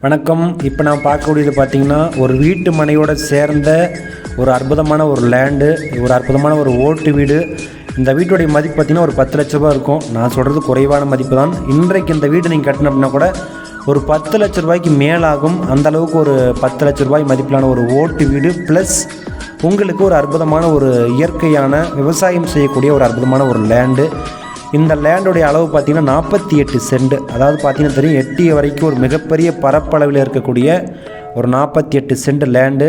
வணக்கம். இப்போ நான் பார்க்கக்கூடியது பார்த்திங்கன்னா ஒரு வீட்டு மனையோடு சேர்ந்த ஒரு அற்புதமான ஒரு லேண்டு, ஒரு அற்புதமான ஒரு ஓட்டு வீடு. இந்த வீட்டுடைய மதிப்பு பார்த்திங்கன்னா ஒரு 10 லட்ச ரூபா இருக்கும். நான் சொல்கிறது குறைவான மதிப்பு தான். இன்றைக்கு இந்த வீடு நீங்கள் கட்டணும் அப்படின்னா கூட ஒரு 10 லட்ச ரூபாய்க்கு மேலாகும். அந்தளவுக்கு ஒரு 10 லட்ச ரூபாய் மதிப்பிலான ஒரு ஓட்டு வீடு ப்ளஸ் உங்களுக்கு ஒரு அற்புதமான ஒரு இயற்கையான விவசாயம் செய்யக்கூடிய ஒரு அற்புதமான ஒரு லேண்டு. இந்த லேண்டுடைய அளவு பார்த்திங்கன்னா 48 சென்ட். அதாவது பார்த்திங்கன்னா தெரியும், எட்டிய வரைக்கும் ஒரு மிகப்பெரிய பரப்பளவில் இருக்கக்கூடிய ஒரு 48 சென்ட் லேண்டு.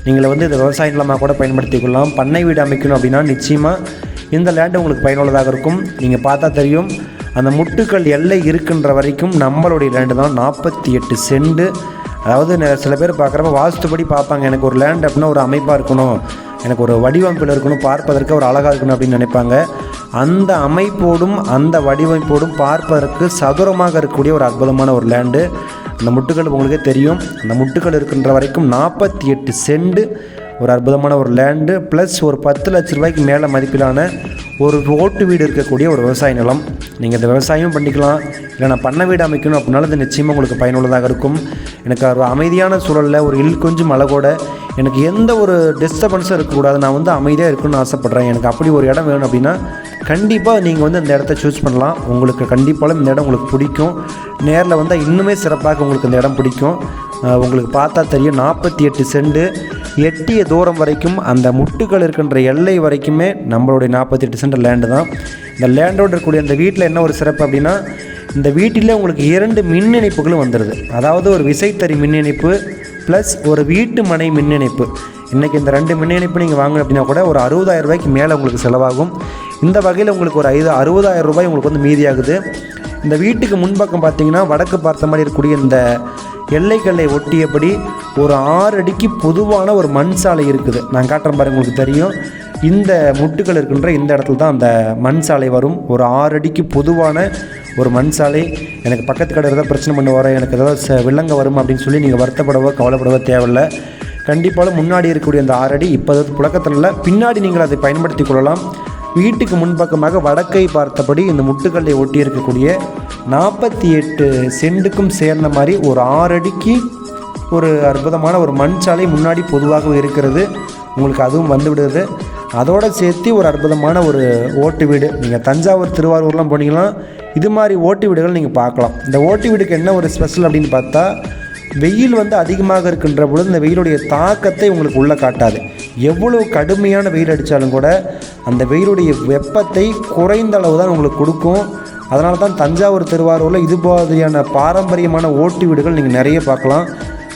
நீங்கள் இதை விவசாய நிலமாக கூட பயன்படுத்திக்கொள்ளலாம். பண்ணை வீடு அமைக்கணும் அப்படின்னா நிச்சயமாக இந்த லேண்டு உங்களுக்கு பயனுள்ளதாக இருக்கும். நீங்கள் பார்த்தா தெரியும், அந்த முட்டுக்கள் எல்லை இருக்கின்ற வரைக்கும் நம்மளுடைய லேண்டு தான் 48 சென்ட். அதாவது சில பேர் பார்க்குறப்ப வாஸ்துபடி பார்ப்பாங்க, எனக்கு ஒரு லேண்ட் அப்படின்னா ஒரு அமைப்பாக இருக்கணும், எனக்கு ஒரு வடிவமைப்பில் இருக்கணும், பார்ப்பதற்கு ஒரு அழகாக இருக்கணும் அப்படின்னு நினைப்பாங்க. அந்த அமைப்போடும் அந்த வடிவமைப்போடும் பார்ப்பதற்கு சதுரமாக இருக்கக்கூடிய ஒரு அற்புதமான ஒரு லேண்டு. அந்த முட்டுக்கள் உங்களுக்கே தெரியும், அந்த முட்டுக்கள் இருக்கின்ற வரைக்கும் 48 சென்ட் ஒரு அற்புதமான ஒரு லேண்டு ப்ளஸ் ஒரு 10 லட்ச ரூபாய்க்கு மேலே மதிப்பிலான ஒரு ஓட்டு வீடு இருக்கக்கூடிய ஒரு விவசாய நிலம். நீங்கள் இந்த விவசாயமும் பண்ணிக்கலாம், இல்லை நான் பண்ணை வீடு அமைக்கணும் அப்படின்னாலும் இது நிச்சயமாக உங்களுக்கு பயனுள்ளதாக இருக்கும். எனக்கு ஒரு அமைதியான சூழலில் ஒரு கொஞ்சம் மழை எனக்கு எந்த ஒரு டிஸ்டர்பன்ஸும் இருக்கக்கூடாது, நான் அமைதியாக இருக்கணும்னு ஆசைப்பட்றேன், எனக்கு அப்படி ஒரு இடம் வேணும் அப்படின்னா கண்டிப்பாக நீங்கள் இந்த இடத்த சூஸ் பண்ணலாம். உங்களுக்கு கண்டிப்பாக இந்த இடம் உங்களுக்கு பிடிக்கும். நேரில் வந்தால் இன்னுமே சிறப்பாக உங்களுக்கு இந்த இடம் பிடிக்கும். உங்களுக்கு பார்த்தா தெரியும், 48 சென்ட் எட்டிய தூரம் வரைக்கும் அந்த முட்டுக்கள் இருக்கின்ற எல்லை வரைக்குமே நம்மளுடைய 48 சென்ட் லேண்டு தான். இந்த லேண்டோடு இருக்கக்கூடிய அந்த வீட்டில் என்ன ஒரு சிறப்பு அப்படின்னா, இந்த வீட்டில் உங்களுக்கு 2 மின் இணைப்புகளும் வந்துடுது. அதாவது ஒரு விசைத்தறி மின் இணைப்பு ப்ளஸ் ஒரு வீட்டு மனை மின் இணைப்பு. இன்றைக்கி இந்த 2 மின் இணைப்பு நீங்கள் வாங்கணும் அப்படின்னா கூட ஒரு 60,000 ரூபாய்க்கு மேலே உங்களுக்கு செலவாகும். இந்த வகையில் உங்களுக்கு ஒரு 60,000 ரூபாய் உங்களுக்கு மீதியாகுது. இந்த வீட்டுக்கு முன்பக்கம் பார்த்தீங்கன்னா வடக்கு பார்த்த மாதிரி இருக்கக்கூடிய இந்த எல்லைக்கல்லை ஒட்டியபடி ஒரு 6 அடிக்கு பொதுவான ஒரு மண் சாலை இருக்குது. நான் காட்டுறேன் பாருங்கள், உங்களுக்கு தெரியும். இந்த முட்டுக்கள் இருக்கின்ற இந்த இடத்துல தான் அந்த மண் சாலை வரும். ஒரு 6 அடிக்கு பொதுவான ஒரு மண் சாலை. எனக்கு பக்கத்து கடை ஏதாவது பிரச்சனை பண்ண வர, எனக்கு ஏதாவது வில்லங்க வரும் அப்படின்னு சொல்லி நீங்கள் வருத்தப்படவோ கவலைப்படவோ தேவையில்லை. கண்டிப்பாக முன்னாடி இருக்கக்கூடிய அந்த 6 அடி இப்போ புழக்கத்தில் இல்லை, பின்னாடி நீங்கள் அதை பயன்படுத்தி கொள்ளலாம். வீட்டுக்கு முன்பக்கமாக வடக்கை பார்த்தபடி இந்த முட்டுக்கல்லை ஒட்டி இருக்கக்கூடிய 48 சென்ட்டுக்கும் சேர்ந்த மாதிரி ஒரு 6 அடிக்கு ஒரு அற்புதமான ஒரு மண் சாலை முன்னாடி பொதுவாக இருக்கிறது. உங்களுக்கு அதுவும் வந்து விடுது. அதோடு சேர்த்து ஒரு அற்புதமான ஒரு ஓட்டு வீடு. நீங்கள் தஞ்சாவூர் திருவாரூர்லாம் போனீங்கன்னா இது மாதிரி ஓட்டு வீடுகள் நீங்கள் பார்க்கலாம். இந்த ஓட்டு வீடுக்கு என்ன ஒரு ஸ்பெஷல் அப்படின்னு பார்த்தா, வெயில் அதிகமாக இருக்கின்ற பொழுது இந்த வெயிலுடைய தாக்கத்தை உங்களுக்கு உள்ளே காட்டாது. எவ்வளோ கடுமையான வெயில் அடித்தாலும் கூட அந்த வெயிலுடைய வெப்பத்தை குறைந்த அளவு தான் உங்களுக்கு கொடுக்கும். அதனால தான் தஞ்சாவூர் திருவாரூரில் இது மாதிரியான பாரம்பரியமான ஓட்டு வீடுகள் நீங்கள் நிறைய பார்க்கலாம்.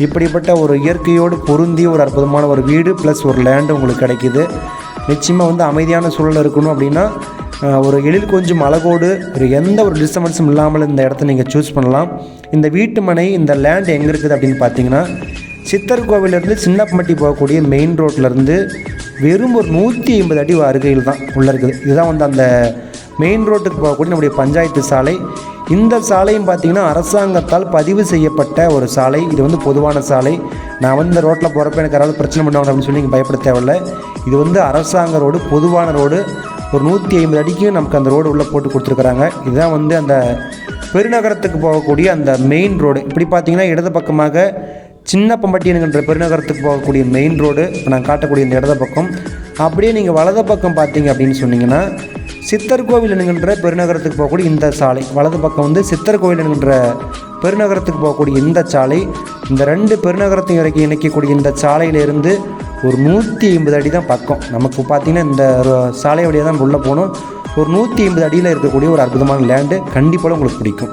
இப்படிப்பட்ட ஒரு இயற்கையோடு பொருந்திய ஒரு அற்புதமான ஒரு வீடு ப்ளஸ் ஒரு லேண்டு உங்களுக்கு கிடைக்கிது. நிச்சயமாக அமைதியான சூழல் இருக்கணும் அப்படின்னா ஒரு எழில் கொஞ்சம் அழகோடு ஒரு எந்த ஒரு டிஸ்டர்பன்ஸும் இல்லாமல் இந்த இடத்த நீங்கள் சூஸ் பண்ணலாம். இந்த வீட்டு மனை, இந்த லேண்ட் எங்கே இருக்குது அப்படின்னு பார்த்தீங்கன்னா, சித்தர் கோவிலேருந்து சின்னப்பம்பட்டி போகக்கூடிய மெயின் ரோட்லேருந்து வெறும் ஒரு 150 அடி அருகையில் தான் உள்ளே இருக்குது. இதுதான் அந்த மெயின் ரோட்டுக்கு போகக்கூடிய நம்முடைய பஞ்சாயத்து சாலை. இந்த சாலையும் பார்த்திங்கன்னா அரசாங்கத்தால் பதிவு செய்யப்பட்ட ஒரு சாலை. இது பொதுவான சாலை. நான் இந்த ரோட்டில் போகிறப்ப எனக்கு யாராவது பிரச்சனை பண்ணுவாங்க அப்படின்னு சொல்லி நீங்கள் பயப்பட தேவையில்லை. இது அரசாங்க ரோடு, பொதுவான ரோடு. ஒரு 150 அடிக்கு நமக்கு அந்த ரோடு உள்ளே போட்டு கொடுத்துருக்குறாங்க. இதுதான் அந்த பெருநகரத்துக்கு போகக்கூடிய அந்த மெயின் ரோடு. இப்படி பார்த்திங்கன்னா இடது பக்கமாக சின்னப்பம்பட்டி என்கின்ற பெருநகரத்துக்கு போகக்கூடிய மெயின் ரோடு இப்போ நான் காட்டக்கூடிய இந்த இடது பக்கம். அப்படியே நீங்கள் வலது பக்கம் பார்த்தீங்க அப்படின்னு சொன்னீங்கன்னா சித்தர் கோவில் என்கின்ற பெருநகரத்துக்கு போகக்கூடிய இந்த சாலை. வலது பக்கம் சித்தர் கோவில் என்கின்ற பெருநகரத்துக்கு போகக்கூடிய இந்த சாலை. இந்த 2 பெருநகரத்தையும் வரைக்கும் இணைக்கக்கூடிய இந்த சாலையிலிருந்து ஒரு 150 அடி தான் பக்கம். நமக்கு பார்த்திங்கன்னா இந்த சாலை வழியாக தான் உள்ளே போகணும். ஒரு 150 அடியில் இருக்கக்கூடிய ஒரு அற்புதமான லேண்டு கண்டிப்பாக உங்களுக்கு பிடிக்கும்.